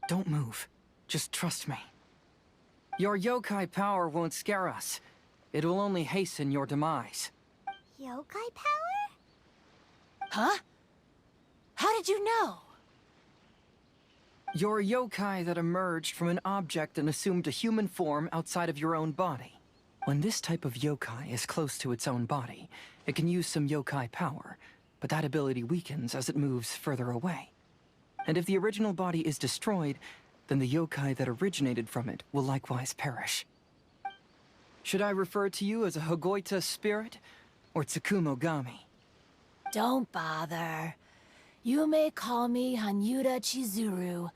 Don't move. Just trust me. Your yokai power won't scare us. It will only hasten your demise. Yokai power? Huh? How did you know? You're a yokai that emerged from an object and assumed a human form outside of your own body. When this type of yokai is close to its own body, it can use some yokai power, but that ability weakens as it moves further away. And if the original body is destroyed, then the yokai that originated from it will likewise perish. Should I refer to you as a Hagoita spirit, or Tsukumogami? Don't bother. You may call me Hanyuda Chizuru.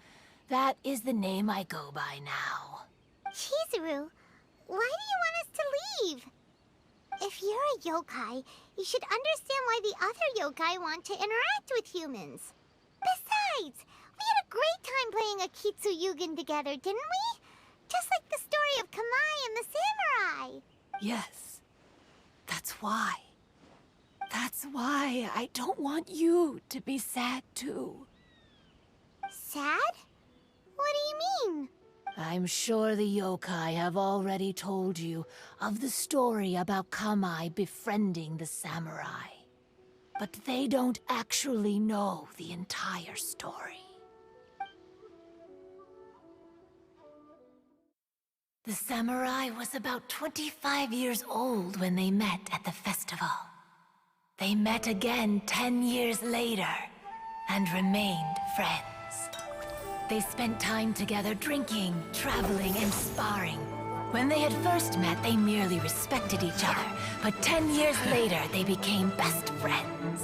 That is the name I go by now. Chizuru, why do you want us to leave? If you're a yokai, you should understand why the other yokai want to interact with humans. Besides, we had a great time playing Akitsu Yugen together, didn't we? Just like the story of Kamai and the samurai. Yes. That's why. That's why I don't want you to be sad too. Sad? What do you mean? I'm sure the yokai have already told you of the story about Kamai befriending the samurai. But they don't actually know the entire story. The samurai was about 25 years old when they met at the festival. They met again 10 years later and remained friends. They spent time together drinking, traveling, and sparring. When they had first met, they merely respected each other, but 10 years later, they became best friends.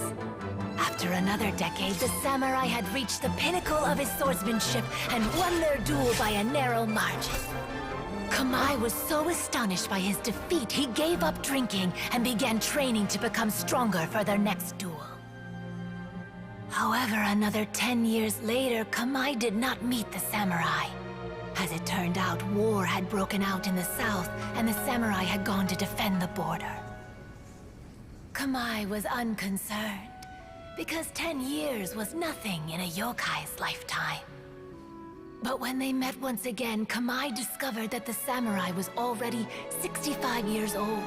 After another decade, the samurai had reached the pinnacle of his swordsmanship and won their duel by a narrow margin. Kamai was so astonished by his defeat, he gave up drinking and began training to become stronger for their next duel. However, another 10 years later, Kamai did not meet the samurai. As it turned out, war had broken out in the south, and the samurai had gone to defend the border. Kamai was unconcerned, because 10 years was nothing in a yokai's lifetime. But when they met once again, Kamai discovered that the samurai was already 65 years old.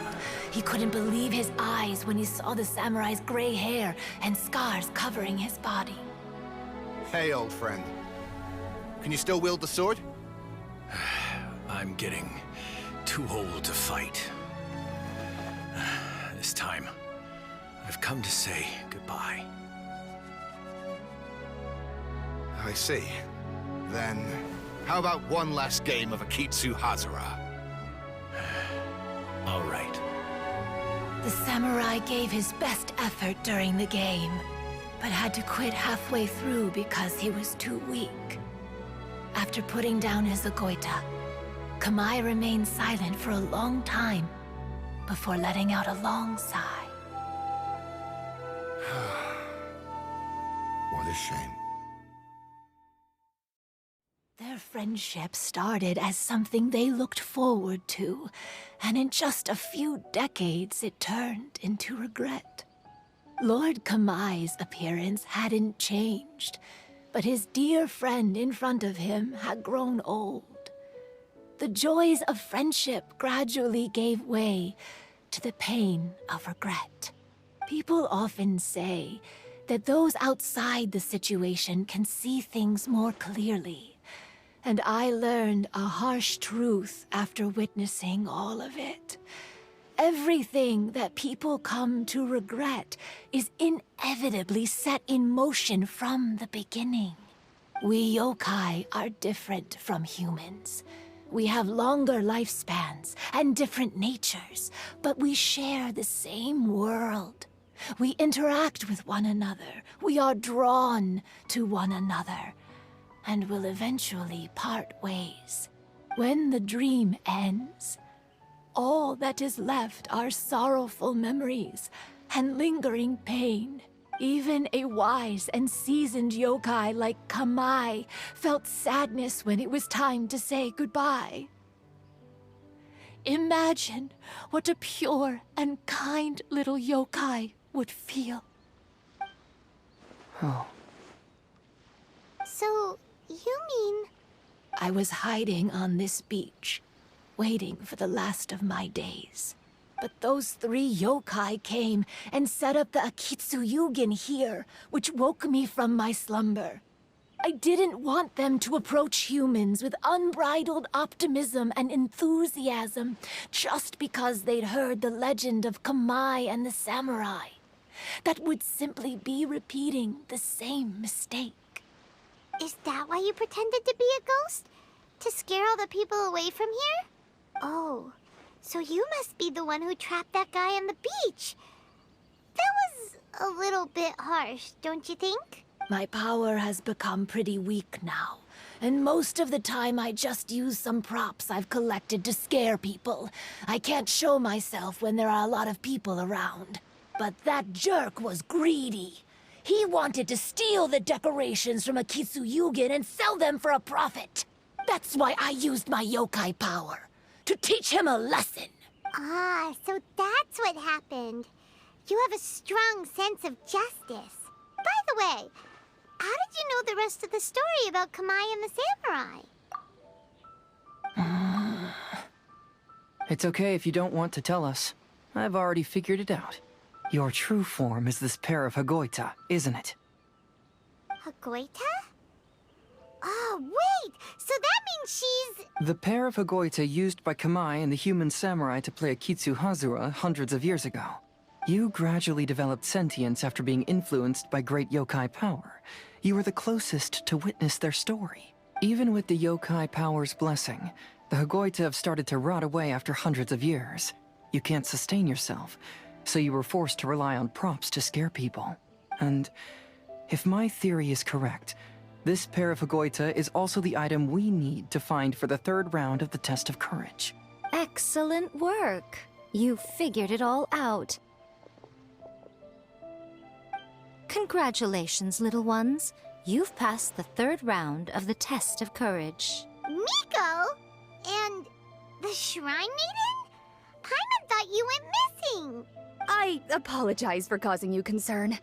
He couldn't believe his eyes when he saw the samurai's gray hair and scars covering his body. Hey, old friend. Can you still wield the sword? I'm getting too old to fight. This time, I've come to say goodbye. I see. Then, how about one last game of Akitsu Hazara? All right. The samurai gave his best effort during the game, but had to quit halfway through because he was too weak. After putting down his Agoita, Kamai remained silent for a long time before letting out a long sigh. What a shame. Their friendship started as something they looked forward to, and in just a few decades it turned into regret. Lord Kamai's appearance hadn't changed, but his dear friend in front of him had grown old. The joys of friendship gradually gave way to the pain of regret. People often say that those outside the situation can see things more clearly. And I learned a harsh truth after witnessing all of it. Everything that people come to regret is inevitably set in motion from the beginning. We yokai are different from humans. We have longer lifespans and different natures, but we share the same world. We interact with one another. We are drawn to one another, and will eventually part ways. When the dream ends, all that is left are sorrowful memories and lingering pain. Even a wise and seasoned yokai like Kamai felt sadness when it was time to say goodbye. Imagine what a pure and kind little yokai would feel. Oh. So, you mean I was hiding on this beach, waiting for the last of my days. But those 3 yokai came and set up the Akitsu Yugen here, which woke me from my slumber. I didn't want them to approach humans with unbridled optimism and enthusiasm just because they'd heard the legend of Kamai and the samurai. That would simply be repeating the same mistake. Is that why you pretended to be a ghost? To scare all the people away from here? Oh, so you must be the one who trapped that guy on the beach. That was a little bit harsh, don't you think? My power has become pretty weak now, and most of the time I just use some props I've collected to scare people. I can't show myself when there are a lot of people around. But that jerk was greedy. He wanted to steal the decorations from Akitsu Yugen and sell them for a profit. That's why I used my yokai power, to teach him a lesson. Ah, so that's what happened. You have a strong sense of justice. By the way, how did you know the rest of the story about Kamai and the samurai? It's okay if you don't want to tell us. I've already figured it out. Your true form is this pair of Hagoita, isn't it? Hagoita? Oh, wait! So that means she's... The pair of Hagoita used by Kamai and the human samurai to play Akitsu Hazura hundreds of years ago. You gradually developed sentience after being influenced by great yokai power. You were the closest to witness their story. Even with the yokai power's blessing, the Hagoita have started to rot away after hundreds of years. You can't sustain yourself, so you were forced to rely on props to scare people. And if my theory is correct, this pair of Hagoita is also the item we need to find for the 3rd round of the test of courage. Excellent work. You figured it all out. Congratulations, little ones. You've passed the 3rd round of the test of courage. Miko? And the Shrine Maiden? Paimon thought you went missing. I apologize for causing you concern.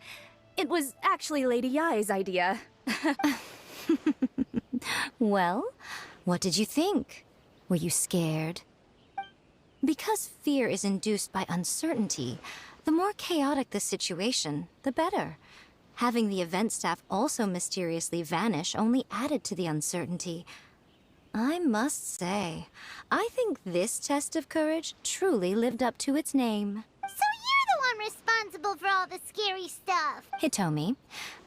It was actually Lady Yai's idea. Well, what did you think? Were you scared? Because fear is induced by uncertainty, the more chaotic the situation, the better. Having the event staff also mysteriously vanish only added to the uncertainty. I must say, I think this test of courage truly lived up to its name. So you're the one responsible for all the scary stuff. Hitomi,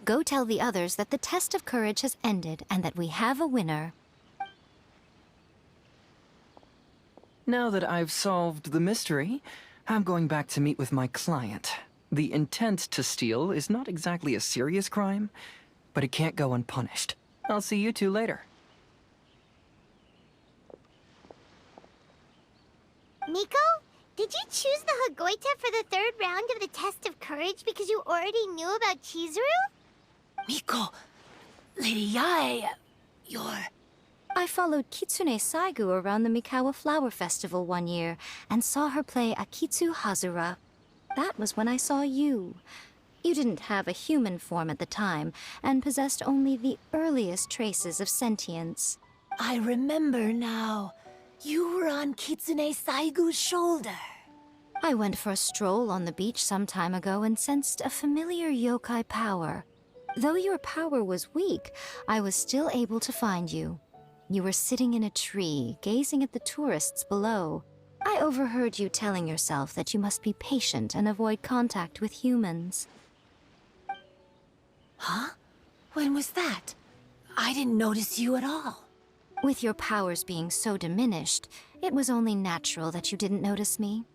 go tell the others that the test of courage has ended and that we have a winner. Now that I've solved the mystery, I'm going back to meet with my client. The intent to steal is not exactly a serious crime, but it can't go unpunished. I'll see you two later. Miko, did you choose the Hagoita for the 3rd round of the test of courage because you already knew about Chizuru? Miko, Lady Yai, you're... I followed Kitsune Saigu around the Mikawa Flower Festival one year and saw her play Akitsu Hazura. That was when I saw you. You didn't have a human form at the time and possessed only the earliest traces of sentience. I remember now. You were on Kitsune Saigu's shoulder. I went for a stroll on the beach some time ago and sensed a familiar yokai power. Though your power was weak, I was still able to find you. You were sitting in a tree, gazing at the tourists below. I overheard you telling yourself that you must be patient and avoid contact with humans. Huh? When was that? I didn't notice you at all. With your powers being so diminished, it was only natural that you didn't notice me.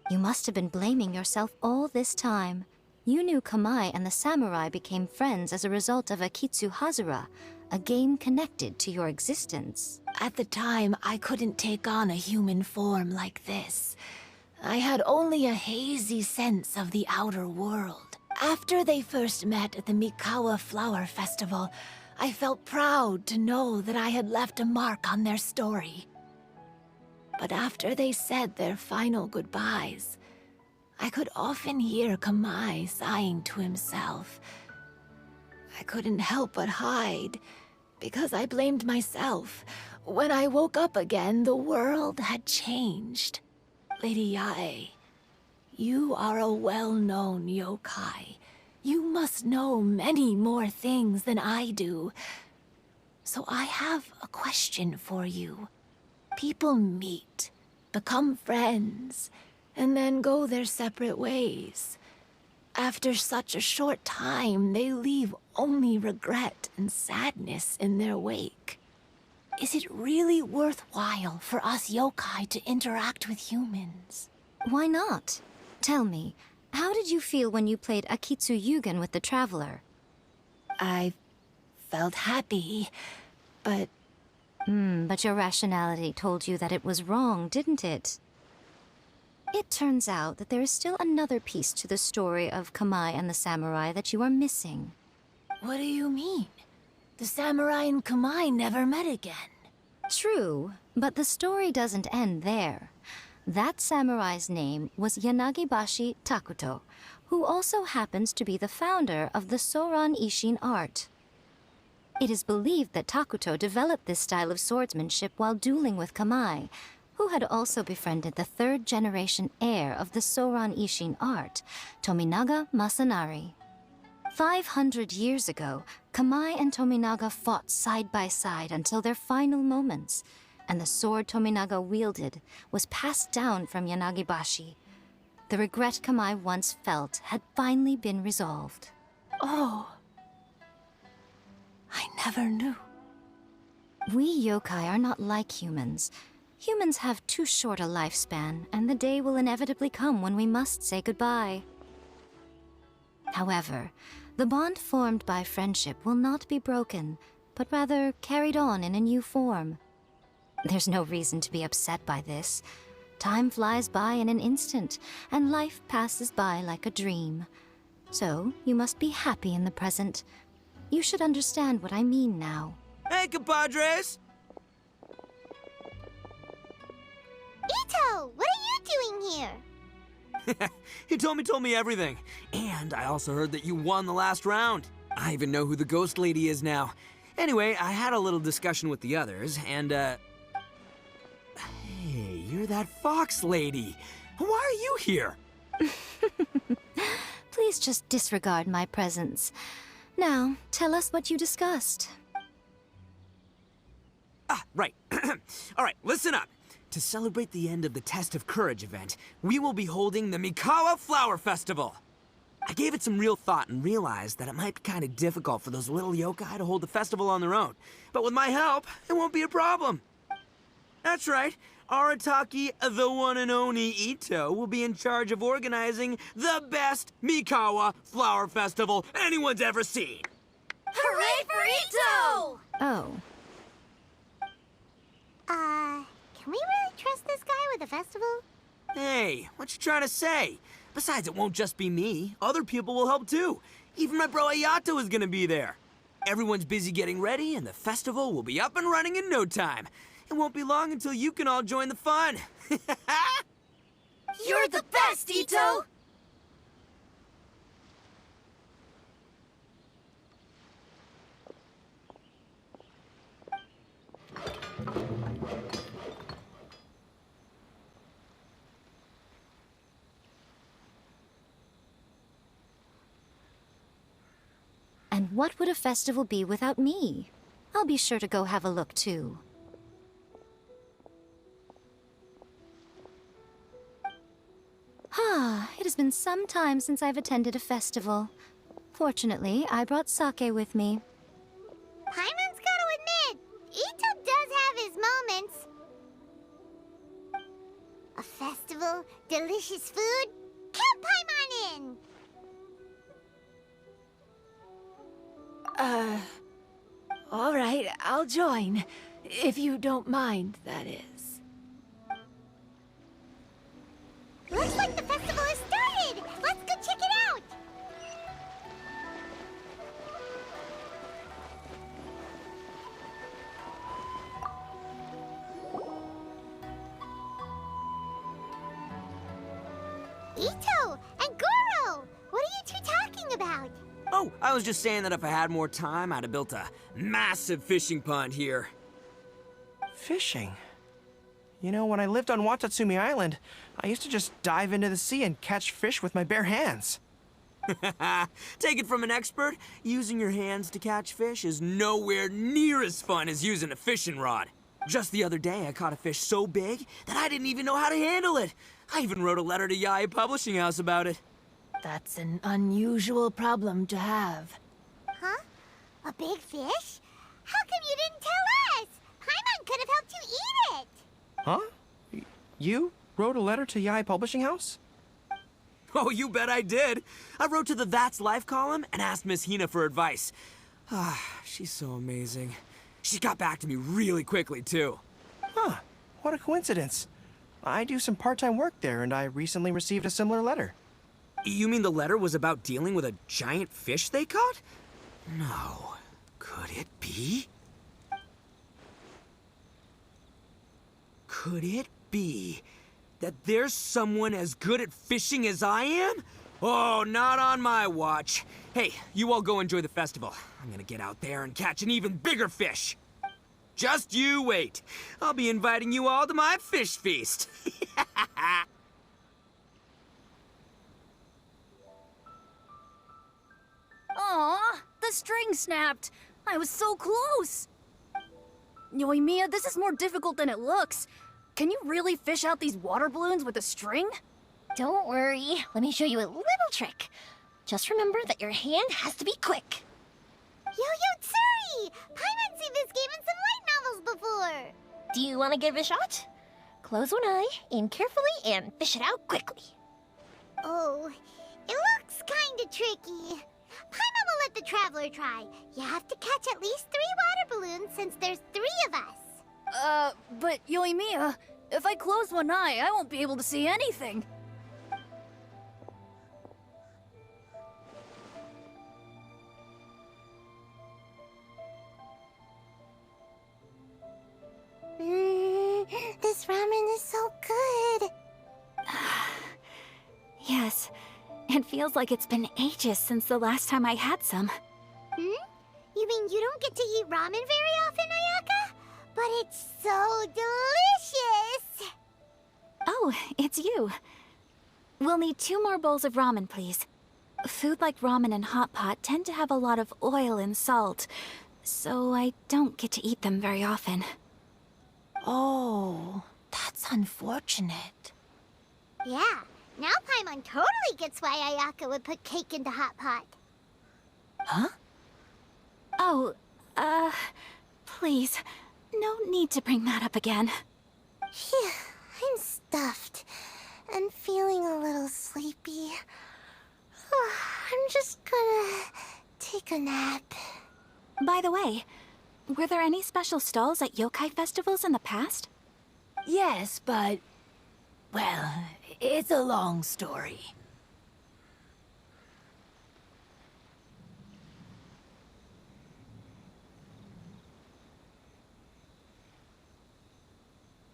You must have been blaming yourself all this time. You knew Kamai and the samurai became friends as a result of Akitsu Hazura, a game connected to your existence. At the time, I couldn't take on a human form like this. I had only a hazy sense of the outer world. After they first met at the Mikawa Flower Festival, I felt proud to know that I had left a mark on their story. But after they said their final goodbyes, I could often hear Kamai sighing to himself. I couldn't help but hide, because I blamed myself, When I woke up again, the world had changed. Lady Yae, you are a well-known yokai. You must know many more things than I do. So I have a question for you. People meet, become friends, and then go their separate ways. After such a short time, they leave only regret and sadness in their wake. Is it really worthwhile for us yokai to interact with humans? Why not? Tell me, how did you feel when you played Akitsu Yugen with the Traveler? I felt happy, but But your rationality told you that it was wrong, didn't it? It turns out that there is still another piece to the story of Kamai and the samurai that you are missing. what do you mean? The samurai and Kamai never met again. True, but the story doesn't end there. That samurai's name was Yanagibashi Takuto, who also happens to be the founder of the Soran Ishin art. It is believed that Takuto developed this style of swordsmanship while dueling with Kamai, who had also befriended the third-generation heir of the Soran Ishin art, Tominaga Masanari. 500 years ago, Kamai and Tominaga fought side by side until their final moments, and the sword Tominaga wielded was passed down from Yanagibashi. The regret Kamai once felt had finally been resolved. Oh, I never knew. We yokai are not like humans. Humans have too short a lifespan, and the day will inevitably come when we must say goodbye. However, the bond formed by friendship will not be broken, but rather carried on in a new form. There's no reason to be upset by this. Time flies by in an instant, and life passes by like a dream. So, you must be happy in the present. You should understand what I mean now. Hey, compadres! Ito, what are you doing here? He told me everything. And I also heard that you won the last round. I even know who the ghost lady is now. Anyway, I had a little discussion with the others, and, Hey, you're that fox lady. Why are you here? Please just disregard my presence. Now, tell us what you discussed. Ah, right. All right, listen up. To celebrate the end of the Test of Courage event, we will be holding the Mikawa Flower Festival. I gave it some real thought and realized that it might be kind of difficult for those little yokai to hold the festival on their own. But with my help, it won't be a problem. That's right. Arataki, the one and only Ito, will be in charge of organizing the best Mikawa Flower Festival anyone's ever seen. Hooray for Ito! Oh, Can we really trust this guy with the festival? Hey, what you trying to say? Besides, it won't just be me. Other people will help too. Even my bro Ayato is gonna be there. Everyone's busy getting ready, and the festival will be up and running in no time. It won't be long until you can all join the fun. You're the best, Ito! and what would a festival be without me? I'll be sure to go have a look too. It has been some time since I've attended a festival. Fortunately, I brought sake with me. Paimon's gotta admit, Ito does have his moments. A festival, delicious food, count Paimon in! All right, I'll join. If you don't mind, that is. Looks like the festival has started! Let's go check it out! Ito and Goro! What are you two talking about? Oh, I was just saying that if I had more time, I'd have built a massive fishing pond here. Fishing. You know, when I lived on Watatsumi Island, I used to just dive into the sea and catch fish with my bare hands. Take it from an expert, using your hands to catch fish is nowhere near as fun as using a fishing rod. Just the other day, I caught a fish so big that I didn't even know how to handle it. I even wrote a letter to Yae Publishing House about it. That's an unusual problem to have. Huh? A big fish? How come you didn't tell us? Paimon could have helped you eat it. Huh? You wrote a letter to Yae Publishing House? Oh, you bet I did. I wrote to the That's Life column and asked Miss Hina for advice. Ah, she's so amazing. She got back to me really quickly, too. Huh. What a coincidence. I do some part-time work there, and I recently received a similar letter. You mean the letter was about dealing with a giant fish they caught? No. Could it be? Could it be that there's someone as good at fishing as I am? Oh, not on my watch. Hey, you all go enjoy the festival. I'm gonna get out there and catch an even bigger fish. Just you wait. I'll be inviting you all to my fish feast. Aw, the string snapped. I was so close. Yoimiya, this is more difficult than it looks. Can you really fish out these water balloons with a string? Don't worry. Let me show you a little trick. Just remember that your hand has to be quick. Yo-Yo Tsuri! Paimon's seen this game in some light novels before. Do you want to give it a shot? Close one eye, aim carefully, and fish it out quickly. Oh, it looks kinda tricky. Paimon will let the traveler try. You have to catch at least 3 water balloons since there's 3 of us. But Yoimiya, if I close one eye, I won't be able to see anything. This ramen is so good. Yes, it feels like it's been ages since the last time I had some. You mean you don't get to eat ramen very often, Ayaka? But it's so delicious! Oh, it's you. We'll need 2 more bowls of ramen, please. Food like ramen and hot pot tend to have a lot of oil and salt, so I don't get to eat them very often. Oh, that's unfortunate. Yeah, now Paimon totally gets why Ayaka would put cake into hot pot. Huh? Oh, please, no need to bring that up again. Phew, I'm stuffed and feeling a little sleepy. I'm just gonna take a nap. By the way, were there any special stalls at yokai festivals in the past? Yes, but... well, it's a long story.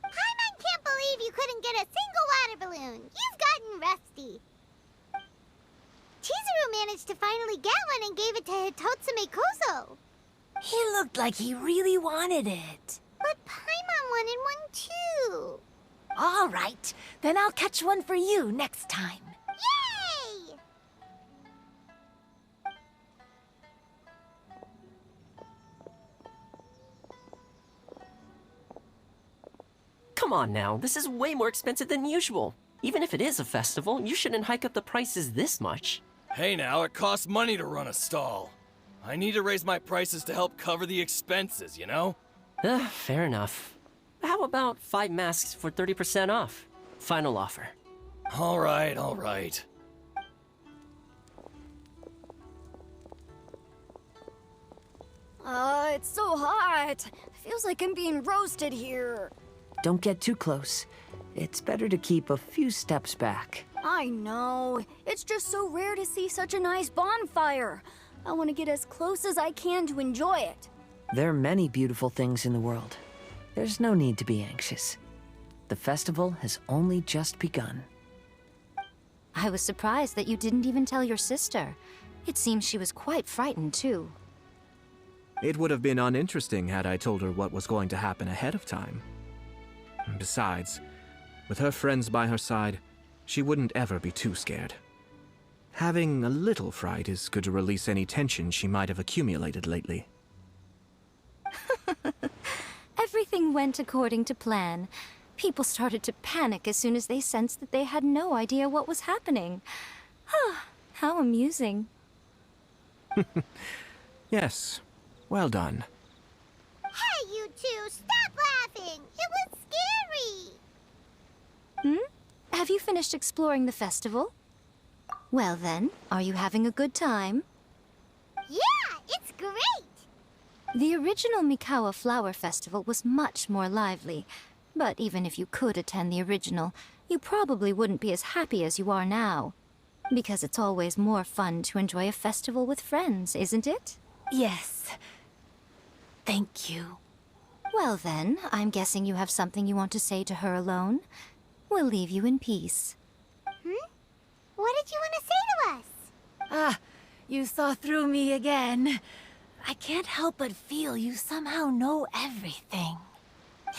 Paimon can't believe you couldn't get a single water balloon. You've gotten rusty. Chizuru managed to finally get one and gave it to Hitotsume Kozo. He looked like he really wanted it. But Paimon wanted one too. All right, then I'll catch one for you next time. Yay! Come on now, this is way more expensive than usual. Even if it is a festival, you shouldn't hike up the prices this much. Hey now, it costs money to run a stall. I need to raise my prices to help cover the expenses, you know? Fair enough. How about 5 masks for 30% off? Final offer. All right, all right. It's so hot. Feels like I'm being roasted here. Don't get too close. It's better to keep a few steps back. I know. It's just so rare to see such a nice bonfire. I want to get as close as I can to enjoy it. There are many beautiful things in the world. There's no need to be anxious. The festival has only just begun. I was surprised that you didn't even tell your sister. It seems she was quite frightened, too. It would have been uninteresting had I told her what was going to happen ahead of time. Besides, with her friends by her side, she wouldn't ever be too scared. Having a little fright is good to release any tension she might have accumulated lately. Everything went according to plan. People started to panic as soon as they sensed that they had no idea what was happening. How amusing. Yes, well done. Hey, you two, stop laughing! It was scary! Have you finished exploring the festival? Well then, are you having a good time? Yeah, it's great! The original Mikawa Flower Festival was much more lively, but even if you could attend the original, you probably wouldn't be as happy as you are now. Because it's always more fun to enjoy a festival with friends, isn't it? Yes. Thank you. Well then, I'm guessing you have something you want to say to her alone. We'll leave you in peace. What did you want to say to us? Ah, you saw through me again. I can't help but feel you somehow know everything.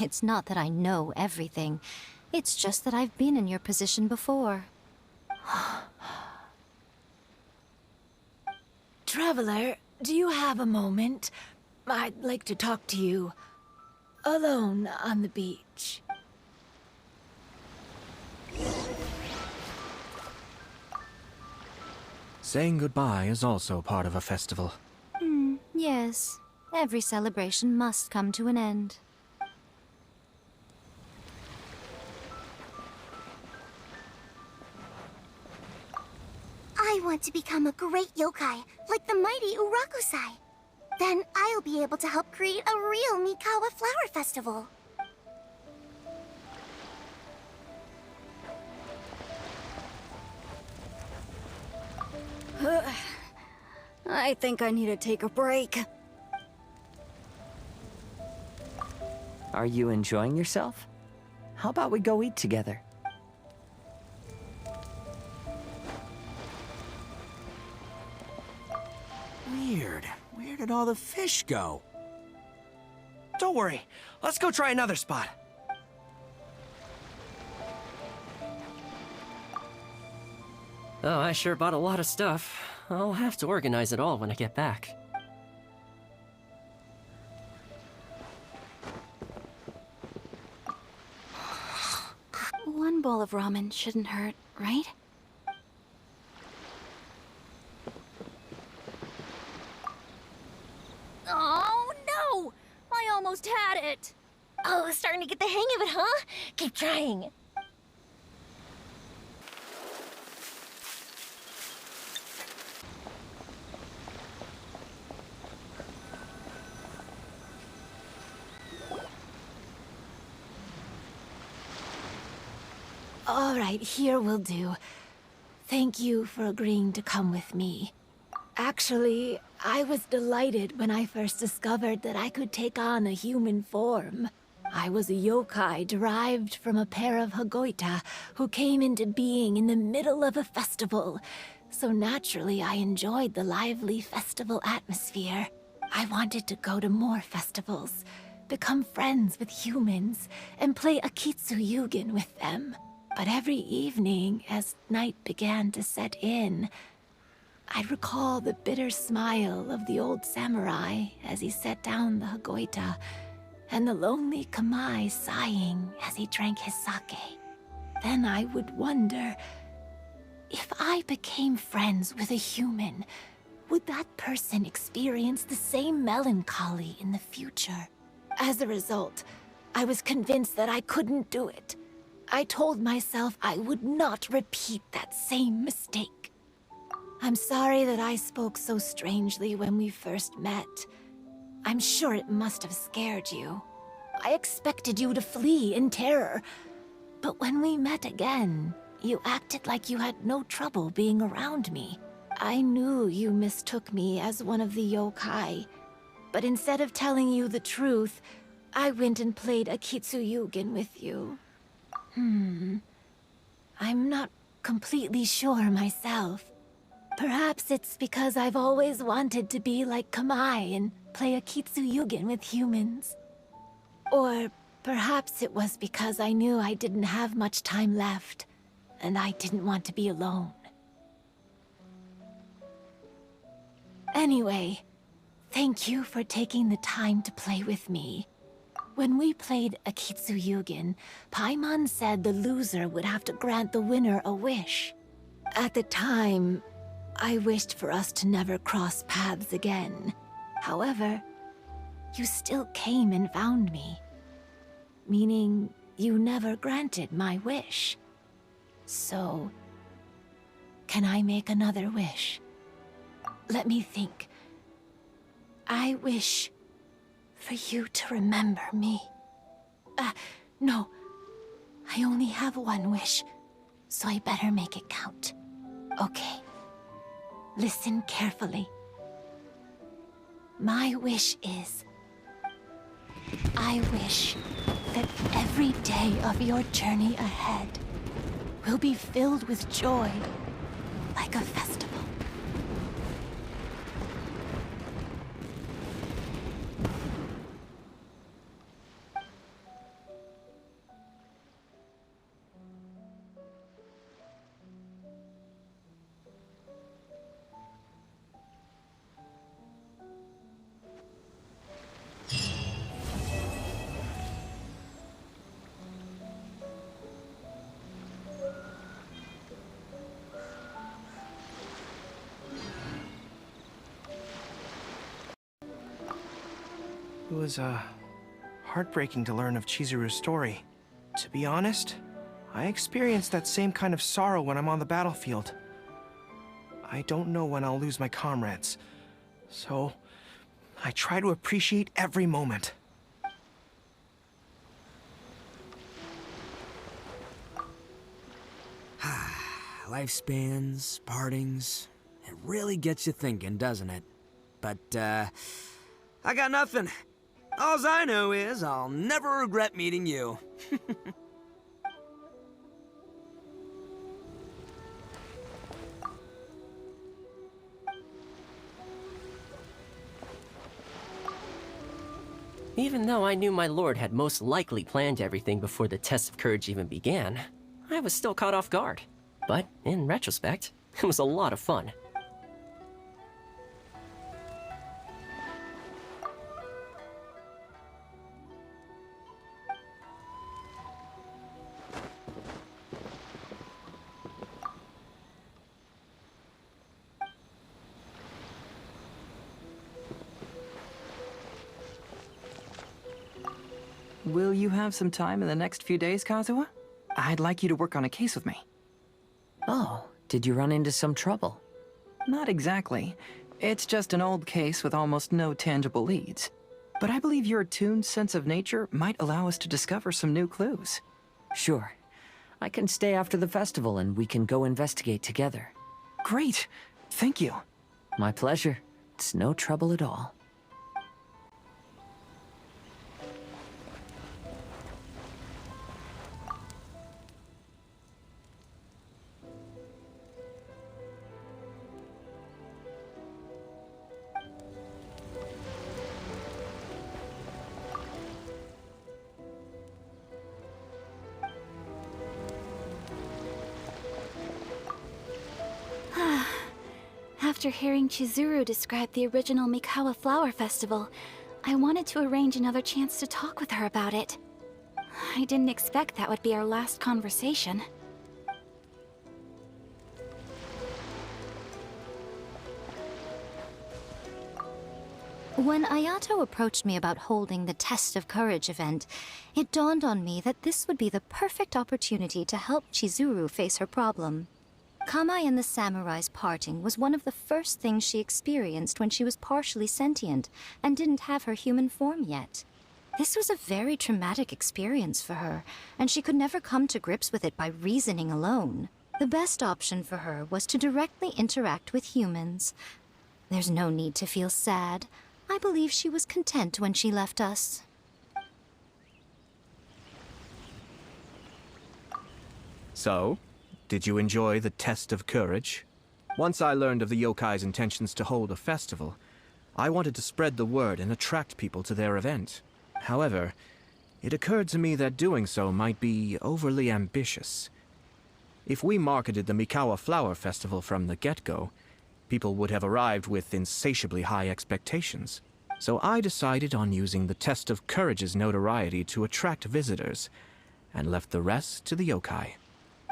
It's not that I know everything. It's just that I've been in your position before. Traveler, do you have a moment? I'd like to talk to you. Alone on the beach. Saying goodbye is also part of a festival. Yes. Every celebration must come to an end. I want to become a great yokai, like the mighty Urakusai. Then I'll be able to help create a real Mikawa Flower Festival. I think I need to take a break. Are you enjoying yourself? How about we go eat together? Weird. Where did all the fish go? Don't worry, let's go try another spot. Oh, I sure bought a lot of stuff. I'll have to organize it all when I get back. One bowl of ramen shouldn't hurt, right? Oh, no! I almost had it! Oh, starting to get the hang of it, huh? Keep trying. All right, here will do. Thank you for agreeing to come with me. Actually, I was delighted when I first discovered that I could take on a human form. I was a yokai derived from a pair of Hagoita who came into being in the middle of a festival. So naturally, I enjoyed the lively festival atmosphere. I wanted to go to more festivals, become friends with humans, and play Akitsu Yugen with them. But every evening, as night began to set in, I'd recall the bitter smile of the old samurai as he set down the Hagoita, and the lonely Kamai sighing as he drank his sake. Then I would wonder, if I became friends with a human, would that person experience the same melancholy in the future? As a result, I was convinced that I couldn't do it. I told myself I would not repeat that same mistake. I'm sorry that I spoke so strangely when we first met. I'm sure it must have scared you. I expected you to flee in terror. But when we met again, you acted like you had no trouble being around me. I knew you mistook me as one of the yokai. But instead of telling you the truth, I went and played Akitsu Yugen with you. I'm not completely sure myself. Perhaps it's because I've always wanted to be like Kamai and play a Kitsuyugen with humans. Or perhaps it was because I knew I didn't have much time left, and I didn't want to be alone. Anyway, thank you for taking the time to play with me. When we played a Kitsuyugen, Paimon said the loser would have to grant the winner a wish. At the time, I wished for us to never cross paths again. However, you still came and found me. Meaning, you never granted my wish. So, can I make another wish? Let me think. I wish for you to remember me. No. I only have one wish, so I better make it count. Okay. Listen carefully. My wish is... I wish that every day of your journey ahead will be filled with joy, like a festival. It was, heartbreaking to learn of Chizuru's story. To be honest, I experienced that same kind of sorrow when I'm on the battlefield. I don't know when I'll lose my comrades, so I try to appreciate every moment. Lifespans, partings, it really gets you thinking, doesn't it? But, I got nothing. Alls I know is I'll never regret meeting you. Even though I knew my lord had most likely planned everything before the test of courage even began, I was still caught off guard. But, in retrospect, it was a lot of fun. Will you have some time in the next few days, Kazuha? I'd like you to work on a case with me. Oh, did you run into some trouble? Not exactly. It's just an old case with almost no tangible leads. But I believe your attuned sense of nature might allow us to discover some new clues. Sure. I can stay after the festival and we can go investigate together. Great! Thank you. My pleasure. It's no trouble at all. After hearing Chizuru describe the original Mikawa Flower Festival, I wanted to arrange another chance to talk with her about it. I didn't expect that would be our last conversation. When Ayato approached me about holding the Test of Courage event, it dawned on me that this would be the perfect opportunity to help Chizuru face her problem. Kamai and the samurai's parting was one of the first things she experienced when she was partially sentient and didn't have her human form yet. This was a very traumatic experience for her, and she could never come to grips with it by reasoning alone. The best option for her was to directly interact with humans. There's no need to feel sad. I believe she was content when she left us. So, did you enjoy the test of courage? Once I learned of the yokai's intentions to hold a festival, I wanted to spread the word and attract people to their event. However, it occurred to me that doing so might be overly ambitious. If we marketed the Mikawa Flower Festival from the get-go, people would have arrived with insatiably high expectations. So I decided on using the Test of Courage's notoriety to attract visitors, and left the rest to the yokai.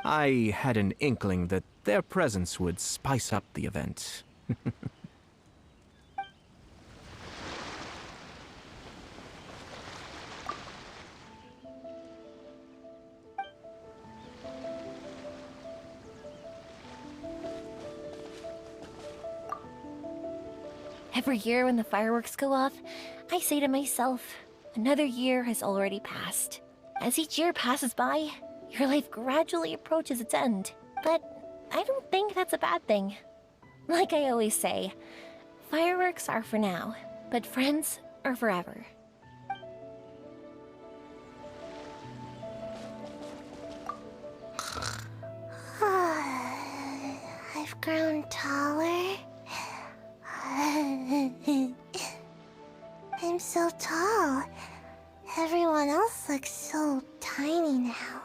I had an inkling that their presence would spice up the event. Every year when the fireworks go off, I say to myself, another year has already passed. As each year passes by, your life gradually approaches its end. But I don't think that's a bad thing. Like I always say, fireworks are for now, but friends are forever. I've grown taller. I'm so tall. Everyone else looks so tiny now.